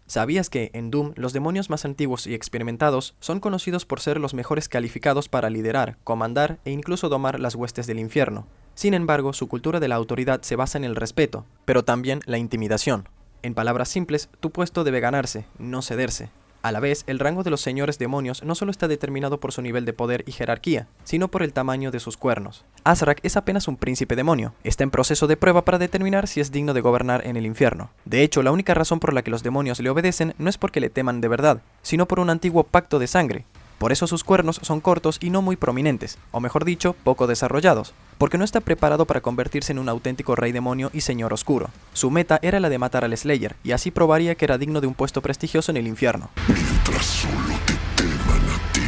¿Sabías que, en Doom, los demonios más antiguos y experimentados son conocidos por ser los mejores calificados para liderar, comandar e incluso domar las huestes del infierno? Sin embargo, su cultura de la autoridad se basa en el respeto, pero también la intimidación. En palabras simples, tu puesto debe ganarse, no cederse. A la vez, el rango de los señores demonios no solo está determinado por su nivel de poder y jerarquía, sino por el tamaño de sus cuernos. Azrak es apenas un príncipe demonio, está en proceso de prueba para determinar si es digno de gobernar en el infierno. De hecho, la única razón por la que los demonios le obedecen no es porque le teman de verdad, sino por un antiguo pacto de sangre. Por eso sus cuernos son cortos y no muy prominentes, o mejor dicho, poco desarrollados, porque no está preparado para convertirse en un auténtico rey demonio y señor oscuro. Su meta era la de matar al Slayer, y así probaría que era digno de un puesto prestigioso en el infierno. Mientras solo te teman a ti,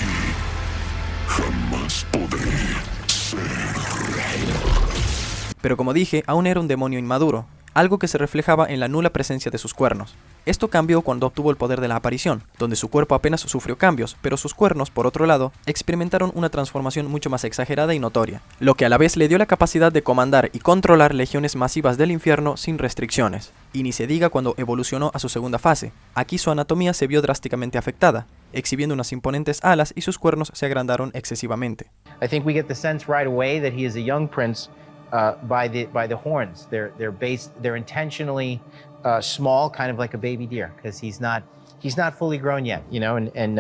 jamás podré ser rey. Pero como dije, aún era un demonio inmaduro, algo que se reflejaba en la nula presencia de sus cuernos. Esto cambió cuando obtuvo el poder de la aparición, donde su cuerpo apenas sufrió cambios, pero sus cuernos, por otro lado, experimentaron una transformación mucho más exagerada y notoria, lo que a la vez le dio la capacidad de comandar y controlar legiones masivas del infierno sin restricciones. Y ni se diga cuando evolucionó a su segunda fase. Aquí su anatomía se vio drásticamente afectada, exhibiendo unas imponentes alas y sus cuernos se agrandaron excesivamente. I think we get the sense right away that he is a young prince by the horns. They're intentionally small, kind of like a baby deer, because he's not fully grown yet, you know, and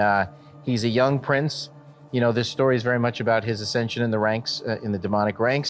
he's a young prince. You know, this story is very much about his ascension in the ranks, in the demonic ranks.